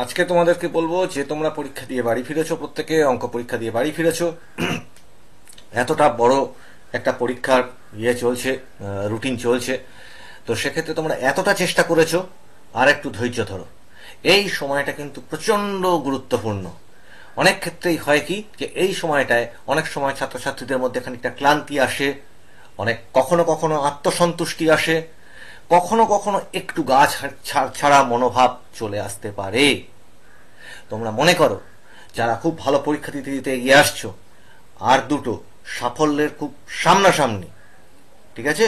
আজকে তোমাদেরকে বলবো যে তোমরা পরীক্ষা দিয়ে বাড়ি ফিরেছো, প্রত্যেকে অঙ্ক পরীক্ষা দিয়ে বাড়ি ফিরেছো। এতটা বড় একটা পরীক্ষার চলছে, রুটিন চলছে। তো সেক্ষেত্রে তোমরা এতটা চেষ্টা করেছো, আর একটু ধৈর্য ধরো। এই সময়টা কিন্তু প্রচন্ড গুরুত্বপূর্ণ। অনেক ক্ষেত্রেই হয় কি যে এই সময়টায় অনেক সময় ছাত্রছাত্রীদের মধ্যে খানিকটা ক্লান্তি আসে, কখনো কখনো আত্মসন্তুষ্টি আসে, কখনো কখনো একটু গা ছাড়া মনোভাব চলে আসতে পারে। তোমরা মনে করো যারা খুব ভালো পরীক্ষা দিতে দিতে এগিয়ে আসছো, আর দুটো সাফল্যের খুব সামনাসামনি, ঠিক আছে?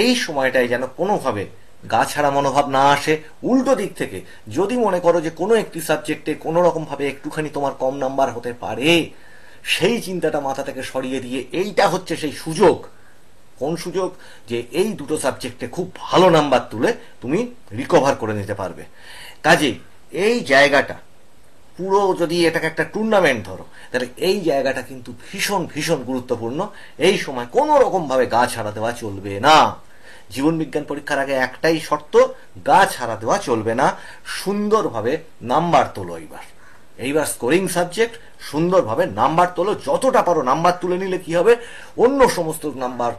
এই সময়টায় যেন কোনোভাবে গা ছাড়া মনোভাব না আসে। উল্টো দিক থেকে যদি মনে করো যে কোনো একটি সাবজেক্টে কোনো রকম ভাবে একটুখানি তোমার কম নাম্বার হতে পারে, সেই চিন্তাটা মাথা থেকে সরিয়ে দিয়ে এইটা হচ্ছে সেই সুযোগ। কোন সুযোগ? যে এই দুটো সাবজেক্টে খুব ভালো নাম্বার তুলে তুমি রিকভার করে নিতে পারবে। কাজেই এই জায়গাটা পুরো, যদি এটাকে একটা টুর্নামেন্ট ধরো, তাহলে এই জায়গাটা কিন্তু ভীষণ ভীষণ গুরুত্বপূর্ণ। এই সময় কোনো রকম ভাবে গা ছাড়া দেওয়া চলবে না। জীবন বিজ্ঞান পরীক্ষার আগে একটাই শর্ত, গা ছাড়া দেওয়া চলবে না। সুন্দরভাবে নাম্বার তোলো। এইবার স্কোরিং সাবজেক্ট, সুন্দরভাবে নাম্বার তোলো, যতটা পারো নাম্বার তুলে নিলে কি হবে, অন্য সমস্ত নাম্বার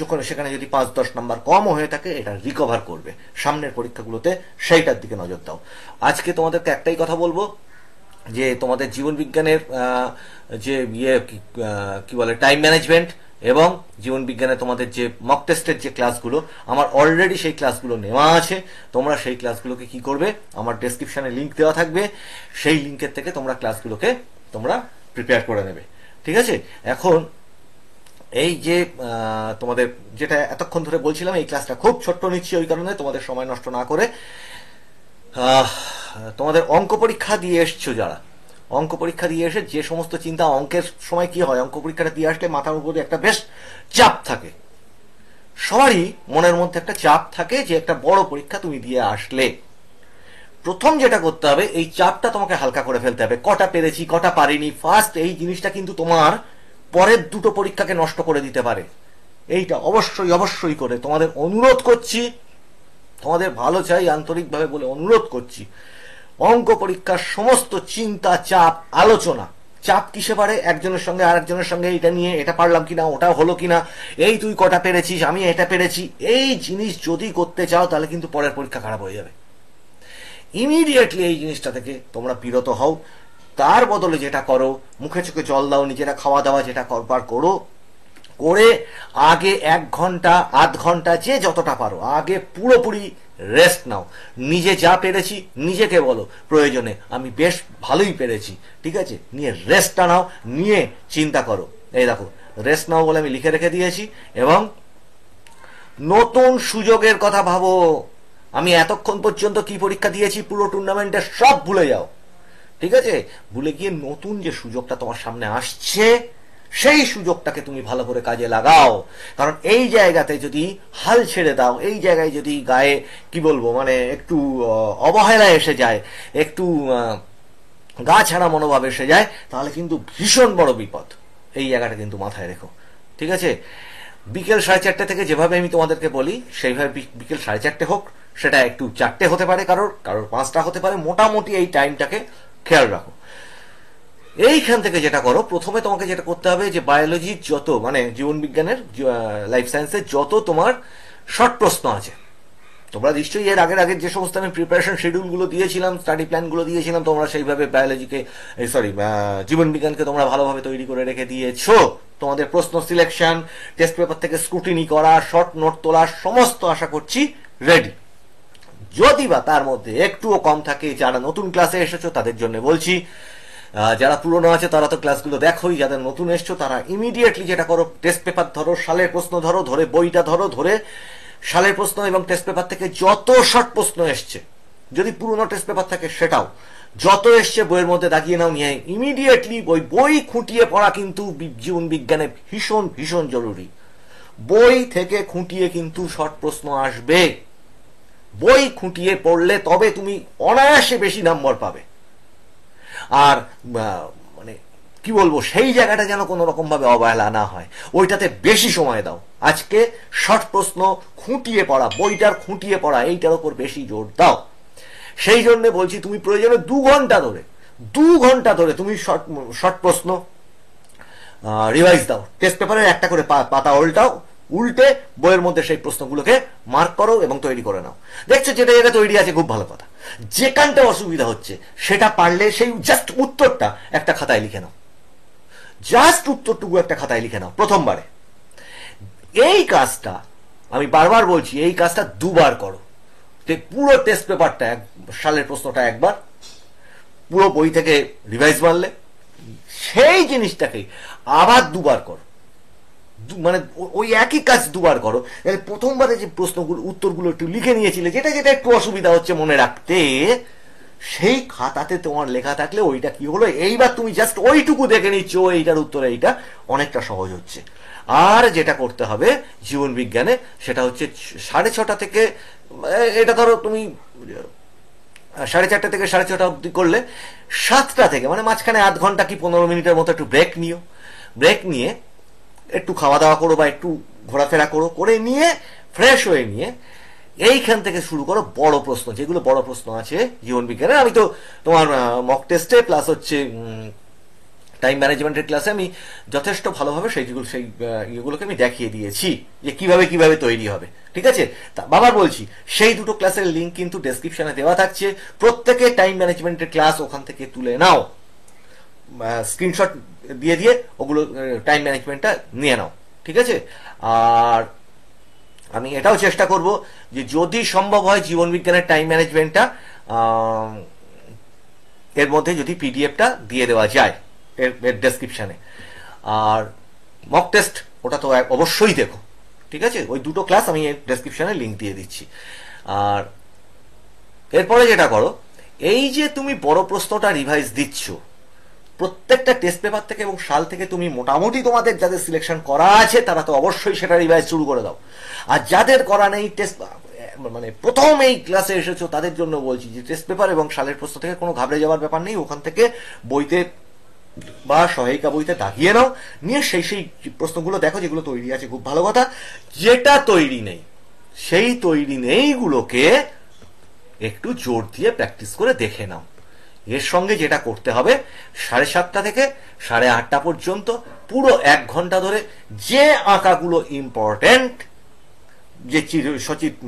যখন সেখানে যদি 5-10 নাম্বার কমও হয়ে থাকে, এটা রিকভার করবে। সামনের পরীক্ষাগুলোতে সেইটার দিকে নজর দাও। আজকে তোমাদেরকে একটাই কথা বলবো, যে তোমাদের জীবন বিজ্ঞানের যে কি বলে টাইম ম্যানেজমেন্ট, এবং জীবন বিজ্ঞানে তোমাদের যে মক টেস্টের যে ক্লাসগুলো, আমার অলরেডি সেই ক্লাসগুলো নেওয়া আছে। তোমরা সেই ক্লাসগুলোকে কি করবে, আমার ডেসক্রিপশনে লিঙ্ক দেওয়া থাকবে, সেই লিঙ্কের থেকে তোমরা ক্লাসগুলোকে তোমরা প্রিপেয়ার করে নেবে। ঠিক আছে? এখন এই যে তোমাদের যেটা এতক্ষণ ধরে বলছিলাম, এই ক্লাসটা খুব ছোট্ট নিচ্ছি ওই কারণে, তোমাদের সময় নষ্ট না করে। তোমাদের অঙ্ক পরীক্ষা দিয়ে এসছো যারা, অঙ্ক পরীক্ষা দিয়ে এসে যে সমস্ত চিন্তা, অঙ্কের সময় কি হয়, অঙ্ক পরীক্ষাটা দিয়ে আসলে মাথার উপরে একটা বেশ চাপ থাকে। সবারই মনের মধ্যে একটা চাপ থাকে যে একটা বড় পরীক্ষা তুমি দিয়ে আসলে। প্রথম যেটা করতে হবে, এই চাপটা তোমাকে হালকা করে ফেলতে হবে। কটা পেরেছি, কটা পারিনি, ফার্স্ট এই জিনিসটা কিন্তু তোমার পরের দুটো পরীক্ষাকে নষ্ট করে দিতে পারে। এইটা অবশ্যই অবশ্যই করে তোমাদের অনুরোধ করছি, তোমাদের ভালো চাই আন্তরিকভাবে বলে অনুরোধ করছি, অঙ্ক পরীক্ষার সমস্ত চিন্তা, চাপ, আলোচনা, চাপ কিসে পারে, একজনের সঙ্গে আরেকজনের সঙ্গে এটা নিয়ে, এটা পারলাম কিনা, ওটা হলো কিনা, এই তুই কটা পেরেছিস, আমি এটা পেরেছি, এই জিনিস যদি করতে চাও তাহলে কিন্তু পরের পরীক্ষা খারাপ হয়ে যাবে। ইমিডিয়েটলি এই জিনিসটা থেকে তোমরা বিরত হও। তার বদলে যেটা করো, মুখে চোখে জল দাও, নিজেরা খাওয়া দাওয়া যেটা করবার করো, করে আগে 1 ঘন্টা 8 ঘন্টা যে যতটা পারো আগে পুরোপুরি রেস্ট নাও। নিজে যা পেরেছি নিজেকে বলো, প্রয়োজনে আমি বেশ ভালোই পেরেছি, ঠিক আছে, নিয়ে রেস্টটা নাও, নিয়ে চিন্তা করো। এই দেখো, রেস্ট নাও বলে আমি লিখে রেখে দিয়েছি। এবং নতুন সুযোগের কথা ভাবো। আমি এতক্ষণ পর্যন্ত কি পরীক্ষা দিয়েছি পুরো টুর্নামেন্টে সব ভুলে যাও, ঠিক আছে? ভুলে গিয়ে নতুন যে সুযোগটা তোমার সামনে আসছে, সেই সুযোগটাকে তুমি ভালো করে কাজে লাগাও। কারণ এই জায়গাতে যদি হাল ছেড়ে দাও, এই জায়গায় যদি গায়ে কি বলবো মানে একটু অবহেলা এসে যায়, একটু গা ছাড়া মনোভাব এসে যায়, তাহলে কিন্তু ভীষণ বড় বিপদ। এই জায়গাটা কিন্তু মাথায় রেখো, ঠিক আছে? বিকেল 4:30 থেকে যেভাবে আমি তোমাদেরকে বলি, সেইভাবে বিকেল 4:30 হোক, সেটা একটু 4টে হতে পারে, কারোর 5টা হতে পারে, মোটামুটি এই টাইমটাকে খেয়াল রাখো। এইখান থেকে যেটা করো, প্রথমে তোমাকে যেটা করতে হবে, যে বায়োলজির যত, মানে জীবন বিজ্ঞানের, লাইফ সায়েন্সের যত তোমার শর্ট প্রশ্ন আছে, তোমরা নিশ্চয়ই এর আগের যে সমস্ত আমি প্রিপারেশন শিডিউলগুলো দিয়েছিলাম, স্টাডি প্ল্যানগুলো দিয়েছিলাম, তোমরা সেইভাবে বায়োলজিকে, জীবন বিজ্ঞানকে তোমরা ভালোভাবে তৈরি করে রেখে দিয়েছো। তোমাদের প্রশ্ন সিলেকশন, টেস্ট পেপার থেকে স্ক্রুটিনি করা, শর্ট নোট তোলা, সমস্ত আশা করছি রেডি। যদি বা তার মধ্যে একটুও কম থাকে, যারা নতুন ক্লাসে এসেছো তাদের জন্য বলছি, যারা পুরনো আছে তারা তো ক্লাসগুলো দেখোই, যাদের নতুন এসছো তারা ইমিডিয়েটলি যেটা করো, টেস্ট পেপার ধরো, সালের প্রশ্ন ধরো, ধরে বইটা ধরো, ধরে সালের প্রশ্ন এবং টেস্ট পেপার থেকে যত শর্ট প্রশ্ন এসছে, যদি পুরনো টেস্ট পেপার থাকে সেটাও, যত এসছে বইয়ের মধ্যে দাগিয়ে নাও, নিয়ে ইমিডিয়েটলি বই খুঁটিয়ে পড়া কিন্তু জীবন বিজ্ঞানে ভীষণ ভীষণ জরুরি। বই থেকে খুঁটিয়ে কিন্তু শর্ট প্রশ্ন আসবে। বই খুঁটিয়ে পড়লে তবে তুমি অনায়াসে বেশি নম্বর পাবে। আর মানে কি বলবো, সেই জায়গাটা যেন কোনো রকম ভাবে অবহেলা না হয়, ওইটাতে বেশি সময় দাও। আজকে শর্ট প্রশ্ন খুঁটিয়ে পড়া, বইটার খুঁটিয়ে পড়া, এইটার উপর বেশি জোর দাও। সেই জন্য বলছি তুমি প্রয়োজনে 2 ঘন্টা ধরে তুমি শর্ট প্রশ্ন রিভাইজ দাও, টেস্ট পেপারের একটা করে পাতা উল্টে বইয়ের মধ্যে সেই প্রশ্নগুলোকে মার্ক করো এবং তৈরি করে নাও। দেখছো যেটা যেটা তৈরি আছে খুব ভালো কথা, যেখানটা অসুবিধা হচ্ছে সেটা পারলে সেই জাস্ট উত্তরটা একটা খাতায় লিখে নাও, জাস্ট উত্তরটুকু একটা খাতায় লিখে নাও প্রথমবারে। এই কাজটা আমি বারবার বলছি, এই কাজটা 2বার করো। পুরো টেস্ট পেপারটা সালের প্রশ্নটা একবার পুরো বই থেকে রিভাইজ মারলে, সেই জিনিসটাকে আবার 2বার করো, মানে ওই একই কাজ 2বার করো। প্রথমবারে যে প্রশ্নগুলো উত্তরগুলো একটু লিখে নিয়েছিলে, যেটা যেটা একটু অসুবিধা হচ্ছে মনে রাখতে, সেই খাতাতে তোমার লেখা থাকলে ওইটা কি হলো, এইবার তুমি জাস্ট ওইটুকু দেখে নিচ্ছ এইটার উত্তরে এইটা অনেকটা সহজ হচ্ছে। আর যেটা করতে হবে জীবন বিজ্ঞানে সেটা হচ্ছে 6:30 থেকে, এটা ধরো তুমি 4:30 থেকে 6:30 অব্দি করলে, 7টা থেকে মানে মাঝখানে আধ ঘন্টা কি 15 মিনিটের মতো একটু ব্রেক নিও। ব্রেক নিয়ে একটু খাওয়া দাওয়া করো বা একটু ঘোরাফেরা করো, করে নিয়ে ফ্রেশ হয়ে নিয়ে এইখান থেকে শুরু করো বড় প্রশ্ন, যেগুলো বড় প্রশ্ন আছে জীবন বিজ্ঞানে। আমি তো তোমার মক টেস্টে প্লাস হচ্ছে টাইম ম্যানেজমেন্টের ক্লাসে আমি যথেষ্ট ভালোভাবে ইয়েগুলোকে আমি দেখিয়ে দিয়েছি যে কিভাবে কিভাবে তৈরি হবে, ঠিক আছে। বাবার বলছি সেই দুটো ক্লাসের লিঙ্ক কিন্তু ডেসক্রিপশনে দেওয়া থাকছে, প্রত্যেকে টাইম ম্যানেজমেন্টের ক্লাস ওখান থেকে তুলে নাও, স্ক্রিনশট দিয়ে দিয়ে ওগুলো টাইম ম্যানেজমেন্টটা নিয়ে নাও, ঠিক আছে। আর আমি এটাও চেষ্টা করব যে যদি সম্ভব হয় জীবন বিজ্ঞানের টাইম ম্যানেজমেন্টটা এর মধ্যে যদি পিডিএফটা দিয়ে দেওয়া যায় এর ডেসক্রিপশনে। আর মক টেস্ট ওটা তো অবশ্যই দেখো, ঠিক আছে। ওই দুটো ক্লাস আমি এর ডেসক্রিপশনে লিঙ্ক দিয়ে দিচ্ছি। আর এরপরে যেটা করো, এই যে তুমি বড় প্রশ্নটা রিভাইজ দিচ্ছ প্রত্যেকটা টেস্ট পেপার থেকে এবং সাল থেকে, তুমি মোটামুটি তোমাদের যাদের সিলেকশন করা আছে তারা তো অবশ্যই সেটা রিভাইজ শুরু করে দাও। আর যাদের করা নেই, টেস্ট মানে প্রথম এই ক্লাসে এসেছো তাদের জন্য বলছি যে টেস্ট পেপার এবং সালের প্রশ্ন থেকে কোনো ঘাবড়ে যাওয়ার ব্যাপার নেই, ওখান থেকে বইতে বা সহায়িকা বইতে দাগিয়ে নাও, নিয়ে সেই প্রশ্নগুলো দেখো যেগুলো তৈরি আছে, খুব ভালো কথা। যেটা তৈরি নেই সেই তৈরি নেইগুলোকে একটু জোর দিয়ে প্র্যাকটিস করে দেখে নাও। এর সঙ্গে যেটা করতে হবে, 7:30 থেকে 8:30 পর্যন্ত পুরো 1 ঘন্টা ধরে যে আঁকাগুলো ইম্পর্টেন্ট, যে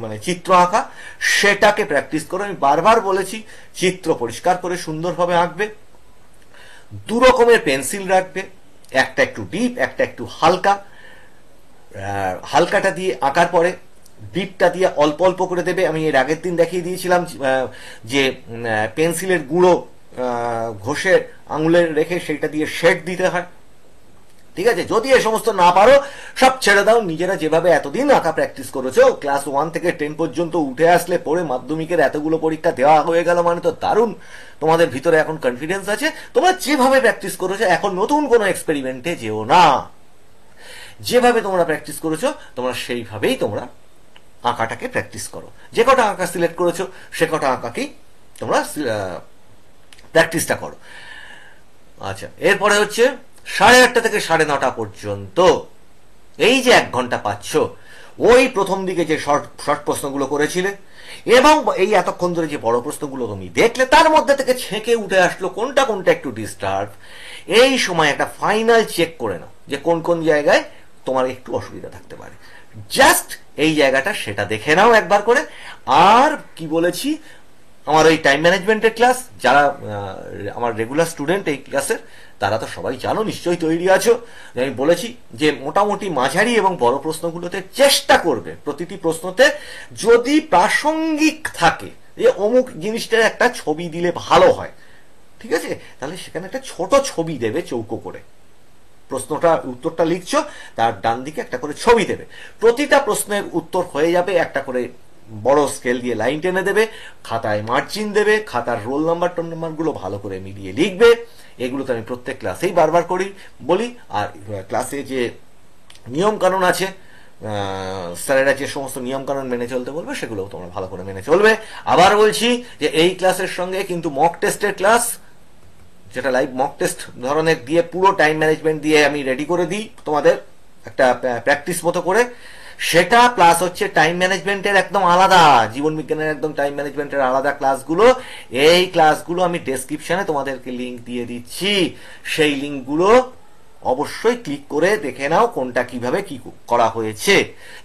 মানে চিত্র আঁকা, সেটাকে প্র্যাকটিস করো। আমি বারবার বলেছি চিত্র পরিষ্কার করে সুন্দরভাবে আঁকবে, 2 রকমের পেন্সিল রাখবে, একটা একটু ডিপ, একটা একটু হালকা। হালকাটা দিয়ে আঁকার পরে ডিপটা দিয়ে অল্প অল্প করে দেবে। আমি এর আগের দিন দেখিয়ে দিয়েছিলাম যে পেন্সিলের গুঁড়ো ঘষে আঙুলে রেখে সেইটা দিয়ে শেড দিতে হয়, ঠিক আছে। যদি এ সমস্ত না পারো সব ছেড়ে দাও, নিজেরা যেভাবে এতদিন আঁকা প্র্যাকটিস করেছো, ক্লাস 1 থেকে 10 পর্যন্ত উঠে আসলে, পরে মাধ্যমিকের এতগুলো পরীক্ষা দেওয়া হয়ে গেল মানে তো দারুণ তোমাদের ভিতরে এখন কনফিডেন্স আছে। তোমরা যেভাবে প্র্যাকটিস করেছো, এখন নতুন কোনো এক্সপেরিমেন্টে যেও না, যেভাবে তোমরা প্র্যাকটিস করেছো তোমরা সেইভাবেই তোমরা আঁকাটাকে প্র্যাকটিস করো। যে কটা আঁকা সিলেক্ট করেছো সে কটা আঁকাকেই তোমরা প্র্যাকটিসটা করো। আচ্ছা, এরপরে হচ্ছে 8:30 থেকে 9:30 পর্যন্ত এই যে 1 ঘন্টা পাচ্ছ, ওই প্রথম দিকে যে শর্ট প্রশ্নগুলো করেছিলে এবং এই এতক্ষণ ধরে যে বড় প্রশ্নগুলো তুমি দেখলে, তার মধ্যে থেকে ছেঁকে উঠে আসলো কোনটা কোনটা একটু ডিস্টার্ব। এই সময় একটা ফাইনাল চেক করে নাও যে কোন কোন জায়গায় তোমার একটু অসুবিধা থাকতে পারে, জাস্ট এই জায়গাটা সেটা দেখে নাও একবার করে। আর কি বলেছি, আমার ওই টাইম ম্যানেজমেন্টের ক্লাস, যারা আমার রেগুলার স্টুডেন্ট এই ক্লাসের, তারা তো সবাই জানো, নিশ্চয়ই তৈরি আছো। আমি বলেছি যে মোটামুটি মাঝারি এবং বড় প্রশ্নগুলোতে চেষ্টা করবে প্রতিটি প্রশ্নতে যদি প্রাসঙ্গিক থাকে, যে অমুক জিনিসটার একটা ছবি দিলে ভালো হয়, ঠিক আছে, তাহলে সেখানে একটা ছোট ছবি দেবে চৌকো করে। প্রশ্নটা উত্তরটা লিখছো, তার ডান দিকে একটা করে ছবি দেবে। প্রতিটা প্রশ্নের উত্তর হয়ে যাবে, একটা করে বড় স্কেল দিয়ে লাইন টেনে দেবে, খাতায় মার্জিন দেবে, খাতার রোল নাম্বার টোল নাম্বারগুলো ভালো করে মিলিয়ে লিখবে। এগুলো তো আমি প্রত্যেক ক্লাসেই বারবার বলি। আর ক্লাসে যে নিয়ম কানুন আছে, স্যারেরা যে সমস্ত নিয়ম কানুন মেনে চলতে বলবে, সেগুলো তোমরা ভালো করে মেনে চলবে। আবার বলছি যে এই ক্লাসের সঙ্গে কিন্তু মক টেস্টের ক্লাস, যেটা লাইভ মক টেস্ট ধরনের দিয়ে পুরো টাইম ম্যানেজমেন্ট দিয়ে আমি রেডি করে দিই তোমাদের একটা প্র্যাকটিস মতো করে, সেটা প্লাস হচ্ছে টাইম ম্যানেজমেন্টের একদম আলাদা, জীবন বিজ্ঞানের একদম টাইম ম্যানেজমেন্টের আলাদা ক্লাসগুলো, এই ক্লাসগুলো আমি ডেসক্রিপশনে তোমাদেরকে লিংক দিয়ে দিচ্ছি। সেই লিংকগুলো অবশ্যই ক্লিক করে দেখে নাও কোনটা কিভাবে কি করা হয়েছে।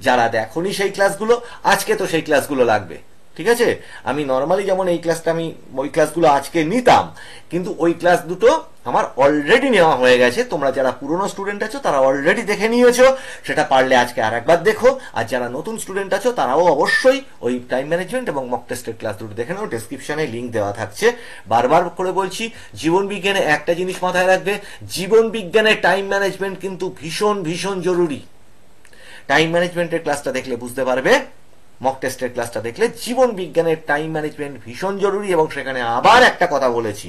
যারা দেখোনি সেই ক্লাসগুলো, আজকে তো সেই ক্লাসগুলো লাগবে, ঠিক আছে? আমি নর্মালি যেমন এই ক্লাসটা আমি ওই ক্লাসগুলো আজকে নিতাম, কিন্তু ওই ক্লাস দুটো আমার অলরেডি নেওয়া হয়ে গেছে। তোমরা যারা পুরনো স্টুডেন্ট আছো তারা অলরেডি দেখে নিয়েছো, সেটা পারলে আজকে আর একবার দেখো। আর যারা নতুন স্টুডেন্ট আছো তারাও অবশ্যই ওই টাইম ম্যানেজমেন্ট এবং মক টেস্টের ক্লাস দুটো দেখে নাও, ডেসক্রিপশনে লিঙ্ক দেওয়া থাকছে। বারবার করে বলছি, জীবন বিজ্ঞানে একটা জিনিস মাথায় রাখবে, জীবন বিজ্ঞানে টাইম ম্যানেজমেন্ট কিন্তু ভীষণ ভীষণ জরুরি। টাইম ম্যানেজমেন্টের ক্লাসটা দেখলে বুঝতে পারবে, মক টেস্টের ক্লাসটা দেখলে জীবন বিজ্ঞানের টাইম ম্যানেজমেন্ট ভীষণ জরুরি। এবং সেখানে আবার একটা কথা বলেছি,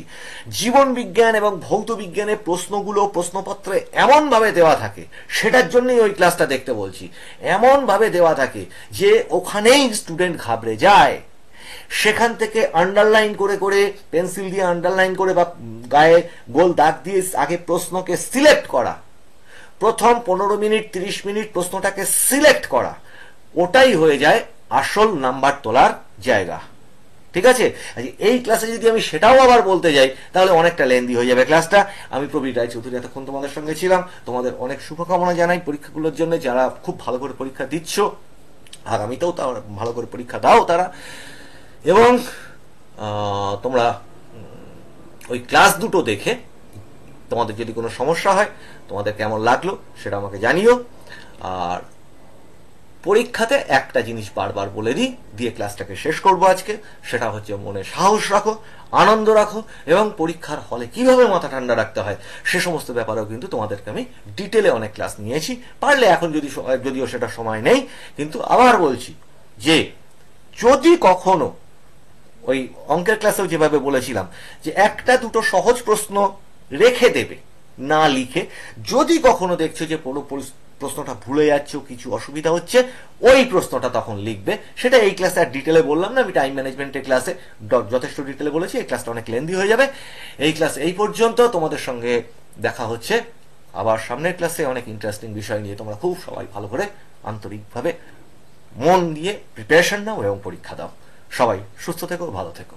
জীবন বিজ্ঞান এবং ভৌত বিজ্ঞানের প্রশ্নগুলো প্রশ্নপত্রে এমন ভাবে দেওয়া থাকে, সেটার জন্যই ওই ক্লাসটা দেখতে বলছি, এমন ভাবে দেওয়া থাকে যে ওখানেই স্টুডেন্ট ঘাবড়ে যায়। সেখান থেকে আন্ডারলাইন করে করে, পেন্সিল দিয়ে আন্ডারলাইন করে বা গায়ে গোল দাগ দিয়ে আগে প্রশ্নকে সিলেক্ট করা, প্রথম 15 মিনিট 30 মিনিট প্রশ্নটাকে সিলেক্ট করা, ওটাই হয়ে যায় আসল নাম্বার তোলার জায়গা, ঠিক আছে? এই ক্লাসে যদি আমি সেটাও আবার বলতে যাই তাহলে অনেকটা লেন্দি হয়ে যাবে ক্লাসটা। আমি প্রবীর রায়চৌধুরী এতক্ষণ তোমাদের সঙ্গে ছিলাম। তোমাদের অনেক শুভকামনা জানাই পরীক্ষাগুলোর জন্য, যারা খুব ভালো করে পরীক্ষা দিচ্ছ, আগামীতেও ভালো করে পরীক্ষা দাও তারা। এবং তোমরা ওই ক্লাস দুটো দেখে তোমাদের যদি কোনো সমস্যা হয়, তোমাদের কেমন লাগলো সেটা আমাকে জানিও। আর পরীক্ষাতে একটা জিনিস বারবার বলে দিই, দিয়ে ক্লাসটাকে শেষ করবো আজকে, সেটা হচ্ছে মনে সাহস রাখো, আনন্দ রাখো, এবং পরীক্ষার হলে কিভাবে মাথা ঠান্ডা রাখতে হয় সে সমস্ত ব্যাপারেও কিন্তু তোমাদেরকে আমি ডিটেলে অনেক ক্লাস নিয়েছি। পারলে এখন যদিও সেটা সময় নেই, কিন্তু আবার বলছি যে যদি কখনো ওই অঙ্কের ক্লাসেও যেভাবে বলেছিলাম যে একটা দুটো সহজ প্রশ্ন রেখে দেবে না লিখে, যদি কখনো দেখছো যে পুরো প্রশ্নটা ভুলে যাচ্ছ, কিছু অসুবিধা হচ্ছে, ওই প্রশ্নটা তখন লিখবে। সেটা এই ক্লাসে আর ডিটেলে বললাম না, আমি টাইম ম্যানেজমেন্টের ক্লাসে যথেষ্ট ডিটেলে বলেছি, এই ক্লাসটা অনেক লেন্দি হয়ে যাবে। এই ক্লাস এই পর্যন্ত, তোমাদের সঙ্গে দেখা হচ্ছে আবার সামনের ক্লাসে অনেক ইন্টারেস্টিং বিষয় নিয়ে। তোমরা খুব সবাই ভালো করে আন্তরিকভাবে মন দিয়ে প্রিপারেশন নাও এবং পরীক্ষা দাও। সবাই সুস্থ থেকো, ভালো থেকো।